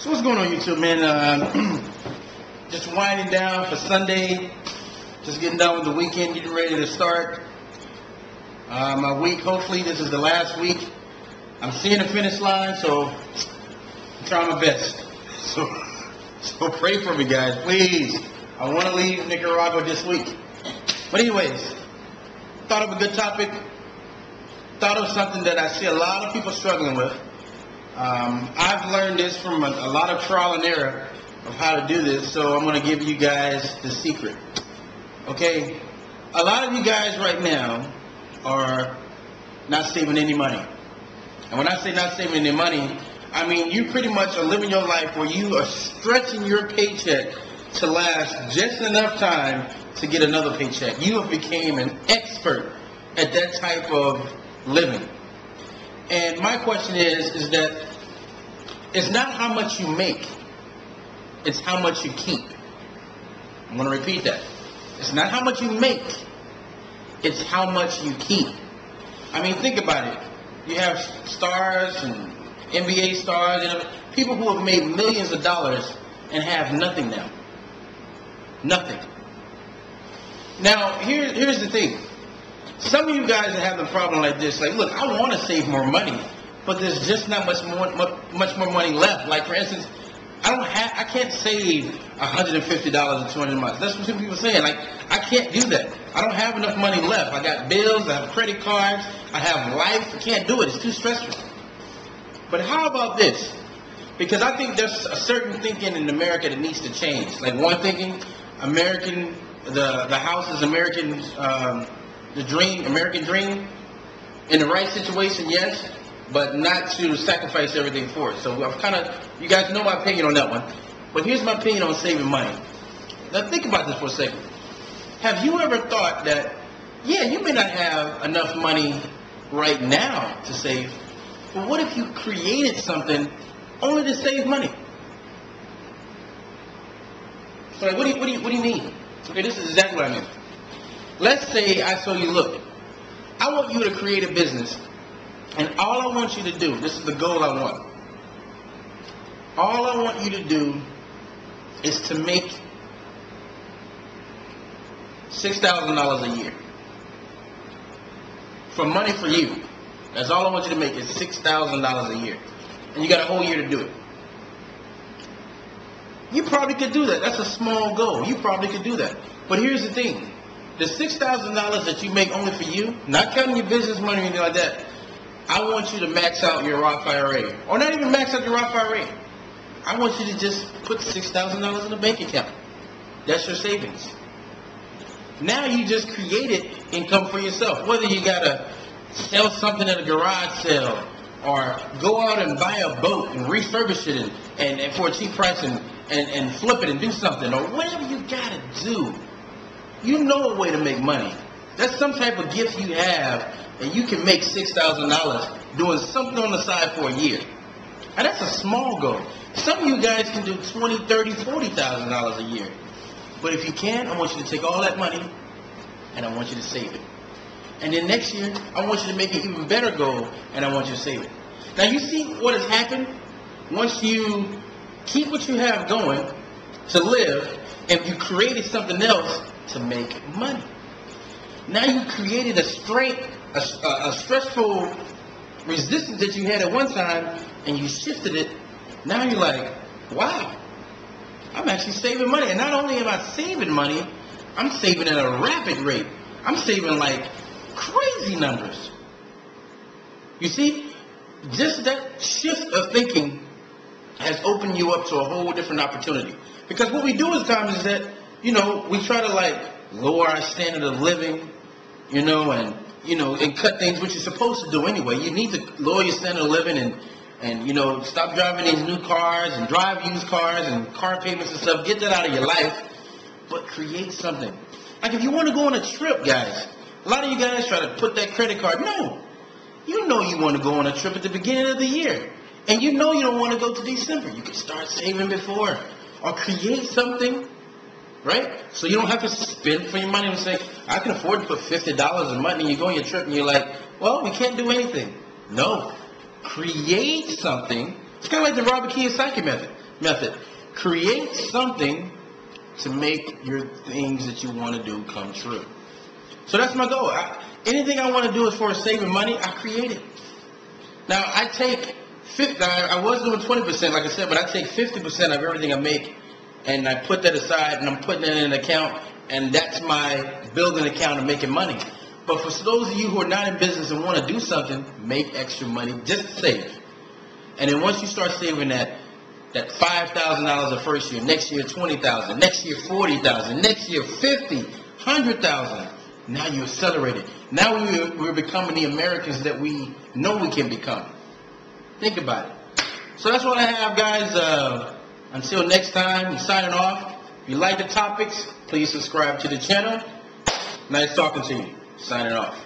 So what's going on, YouTube, man? Just winding down for Sunday. Just getting done with the weekend, getting ready to start my week. Hopefully this is the last week. I'm seeing the finish line, so I'm trying my best. So pray for me, guys, please. I want to leave Nicaragua this week. But anyways, thought of a good topic. Thought of something that I see a lot of people struggling with. I've learned this from a lot of trial and error of how to do this, so I'm going to give you guys the secret. Okay? A lot of you guys right now are not saving any money. And when I say not saving any money, I mean you pretty much are living your life where you are stretching your paycheck to last just enough time to get another paycheck. You have become an expert at that type of living. And my question is that it's not how much you make, it's how much you keep. I'm going to repeat that. It's not how much you make, it's how much you keep. I mean, think about it. You have stars and NBA stars and people who have made millions of dollars and have nothing now. Nothing. Now, here's the thing. Some of you guys are having a problem like this. Like, look, I want to save more money, but there's just not much more money left. Like, for instance, I can't save $150 or $200 a month. That's what some people are saying. Like, I can't do that. I don't have enough money left. I got bills, I have credit cards, I have life. I can't do it. It's too stressful. But how about this? Because I think there's a certain thinking in America that needs to change. Like, one thinking, American, the house is American, the dream, American dream. In the right situation, yes, but not to sacrifice everything for it. So you guys know my opinion on that one. But here's my opinion on saving money. Now think about this for a second. Have you ever thought that, yeah, you may not have enough money right now to save, but what if you created something only to save money? So like, what do you mean? Okay, this is exactly what I mean. Let's say I tell you, look, I want you to create a business, and all I want you to do, this is the goal I want. All I want you to do is to make $6,000 a year. For money for you. That's all I want you to make is $6,000 a year. And you got a whole year to do it. You probably could do that. That's a small goal. You probably could do that. But here's the thing. The $6,000 that you make only for you, not counting your business money or anything like that, I want you to max out your Roth IRA. Or not even max out your Roth IRA. I want you to just put $6,000 in a bank account. That's your savings. Now you just created income for yourself. Whether you got to sell something at a garage sale, or go out and buy a boat and refurbish it and for a cheap price and flip it and do something, or whatever you got to do. You know a way to make money. That's some type of gift you have, and you can make $6,000 doing something on the side for a year. And that's a small goal. Some of you guys can do $20,000, $30,000, $40,000 a year. But if you can, I want you to take all that money, and I want you to save it. And then next year, I want you to make an even better goal, and I want you to save it. Now you see what has happened? Once you keep what you have going to live, and you created something else to make money. Now you created a stressful resistance that you had at one time, and you shifted it. Now you're like, wow, I'm actually saving money. And not only am I saving money, I'm saving at a rapid rate. I'm saving like crazy numbers. You see, just that shift of thinking has opened you up to a whole different opportunity. Because what we do at times is that, we try to like lower our standard of living, and cut things which you're supposed to do anyway. You need to lower your standard of living and stop driving these new cars and drive used cars and car payments and stuff. Get that out of your life, but create something. Like if you want to go on a trip, guys, a lot of you guys try to put that credit card. No, you know you want to go on a trip at the beginning of the year, and you know you don't want to go to December. You can start saving before, or create something. Right? So you don't have to spend for your money and say, I can afford to put $50 a month, and you go on your trip and you're like, well, we can't do anything. No. Create something. It's kind of like the Robert Kiyosaki method. method. Create something to make your things that you want to do come true. So that's my goal. Anything I want to do as far as saving money, I create it. Now, I was doing 20%, like I said, but I take 50% of everything I make, and I put that aside, and I'm putting it in an account, and that's my building account of making money. But for those of you who are not in business and want to do something, make extra money, just save. And then once you start saving that $5,000 the first year, next year $20,000, next year $40,000, next year $50,000, $100,000. Now you accelerate it. Now we're becoming the Americans that we know we can become. Think about it. So that's what I have, guys. Until next time, I'm signing off. If you like the topics, please subscribe to the channel. Nice talking to you. Signing off.